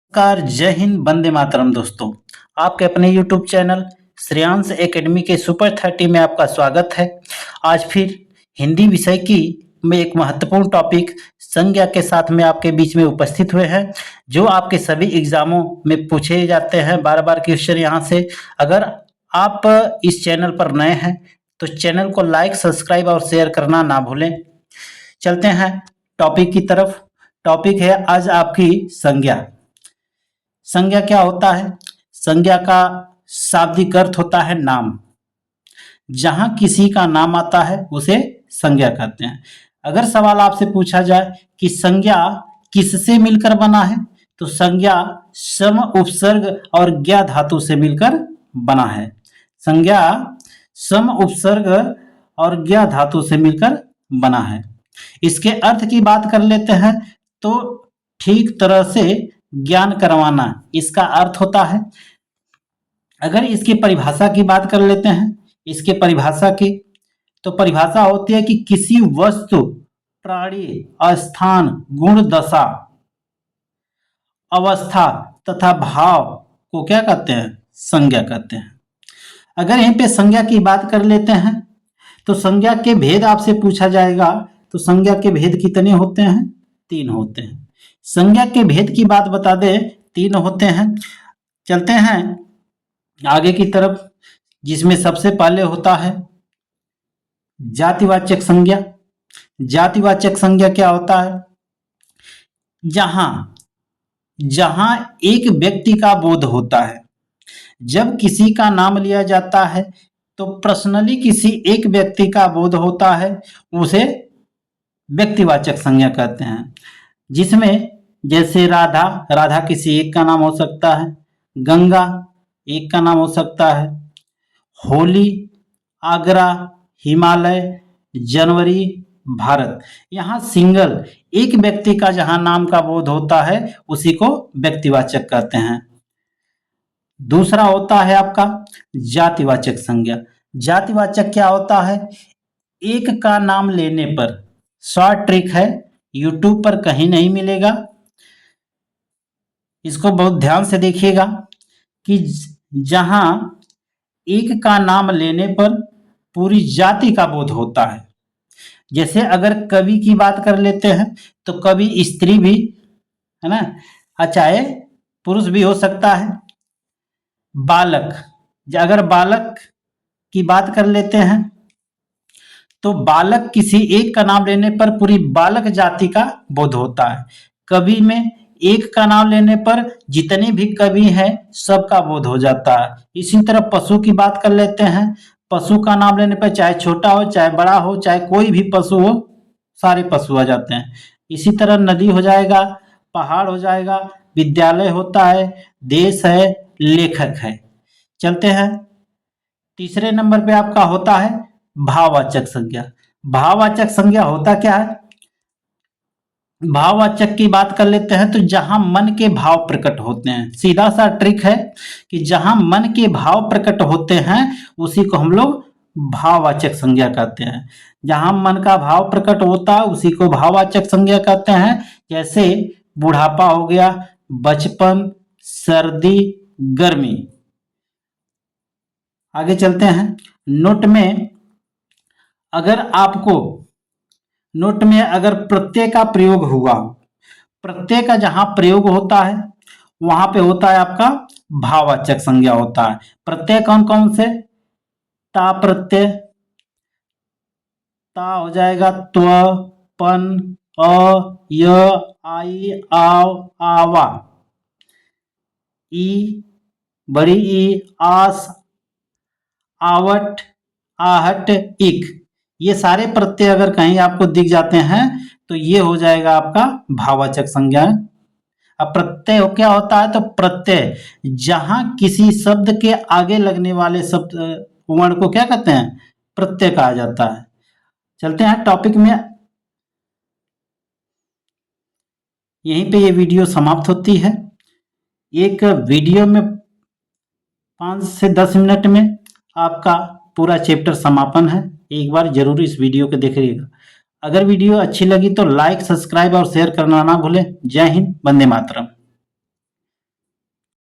नमस्कार, जय हिंद, वंदे मातरम। दोस्तों, आपके अपने YouTube चैनल श्रेयांश एकेडमी के सुपर 30 में आपका स्वागत है। आज फिर हिंदी विषय की में एक महत्वपूर्ण टॉपिक संज्ञा के साथ में आपके बीच में उपस्थित हुए हैं, जो आपके सभी एग्जामों में पूछे जाते हैं। बार-बार क्वेश्चन यहाँ से। अगर आप इस चैनल पर नए हैं तो चैनल को लाइक, सब्सक्राइब और शेयर करना ना भूलें। चलते हैं टॉपिक की तरफ। टॉपिक है आज आपकी संज्ञा। संज्ञा क्या होता है? संज्ञा का शाब्दिक अर्थ होता है नाम। जहां किसी का नाम आता है उसे संज्ञा कहते हैं। अगर सवाल आपसे पूछा जाए कि संज्ञा किससे मिलकर बना है, तो संज्ञा सम, उपसर्ग और ज्ञा धातु से मिलकर बना है। संज्ञा सम, उपसर्ग और ज्ञा धातु से मिलकर बना है। इसके अर्थ की बात कर लेते हैं तो ठीक तरह से ज्ञान करवाना इसका अर्थ होता है। अगर इसकी परिभाषा की बात कर लेते हैं, इसके परिभाषा की तो परिभाषा होती है कि किसी वस्तु, प्राणी, स्थान, गुण, दशा, अवस्था तथा भाव को क्या कहते हैं? संज्ञा कहते हैं। अगर यहीं पे संज्ञा की बात कर लेते हैं तो संज्ञा के भेद आपसे पूछा जाएगा, तो संज्ञा के भेद कितने होते हैं? 3 होते हैं। संज्ञा के भेद की बात बता दें, 3 होते हैं। चलते हैं आगे की तरफ, जिसमें सबसे पहले होता है जातिवाचक संज्ञा। जातिवाचक संज्ञा क्या होता है? जहां एक व्यक्ति का बोध होता है। जब किसी का नाम लिया जाता है तो पर्सनली किसी एक व्यक्ति का बोध होता है, उसे व्यक्तिवाचक संज्ञा कहते हैं। जिसमें जैसे राधा, राधा किसी एक का नाम हो सकता है। गंगा एक का नाम हो सकता है। होली, आगरा, हिमालय, जनवरी, भारत। यहाँ सिंगल एक व्यक्ति का जहां नाम का बोध होता है उसी को व्यक्तिवाचक कहते हैं। दूसरा होता है आपका जातिवाचक संज्ञा। जातिवाचक क्या होता है? एक का नाम लेने पर, शॉर्ट ट्रिक है, यूट्यूब पर कहीं नहीं मिलेगा, इसको बहुत ध्यान से देखिएगा कि जहां एक का नाम लेने पर पूरी जाति का बोध होता है। जैसे अगर कवि की बात कर लेते हैं तो कवि स्त्री भी है ना, चाहे पुरुष भी हो सकता है। बालक, अगर बालक की बात कर लेते हैं तो बालक किसी एक का नाम लेने पर पूरी बालक जाति का बोध होता है। कवि में एक का नाम लेने पर जितने भी कवि हैं सबका बोध हो जाता है। इसी तरह पशु की बात कर लेते हैं। पशु का नाम लेने पर चाहे छोटा हो, चाहे बड़ा हो, चाहे कोई भी पशु हो, सारे पशु आ जाते हैं। इसी तरह नदी हो जाएगा, पहाड़ हो जाएगा, विद्यालय होता है, देश है, लेखक है। चलते हैं तीसरे नंबर पे आपका होता है भाववाचक संज्ञा। भाववाचक संज्ञा होता क्या है? भाववाचक की बात कर लेते हैं तो जहां मन के भाव प्रकट होते हैं। सीधा सा ट्रिक है कि जहां मन के भाव प्रकट होते हैं उसी को हम लोग भाववाचक संज्ञा कहते हैं। जहां मन का भाव प्रकट होता है उसी को भाववाचक संज्ञा कहते हैं। जैसे बुढ़ापा हो गया, बचपन, सर्दी, गर्मी। आगे चलते हैं। नोट में अगर प्रत्यय का प्रयोग हुआ, प्रत्यय का जहां प्रयोग होता है वहां पे होता है आपका भाववाचक संज्ञा होता है। प्रत्यय कौन कौन से? ता प्रत्यय, ता हो जाएगा त्व, पन, अ, य, आई, आव, आवा। ई, बड़ी ई, आस, आवट, आहट, इक। ये सारे प्रत्यय अगर कहीं आपको दिख जाते हैं तो ये हो जाएगा आपका भाववाचक संज्ञा। अब प्रत्यय क्या होता है? तो प्रत्यय जहां किसी शब्द के आगे लगने वाले शब्द वर्ण को क्या कहते हैं? प्रत्यय कहा जाता है। चलते हैं टॉपिक में। यहीं पे ये वीडियो समाप्त होती है। एक वीडियो में 5 से 10 मिनट में आपका पूरा चैप्टर समापन है। एक बार जरूर इस वीडियो को देखिएगा। अगर वीडियो अच्छी लगी तो लाइक, सब्सक्राइब और शेयर करना ना भूलें। जय हिंद, वंदे मातरम।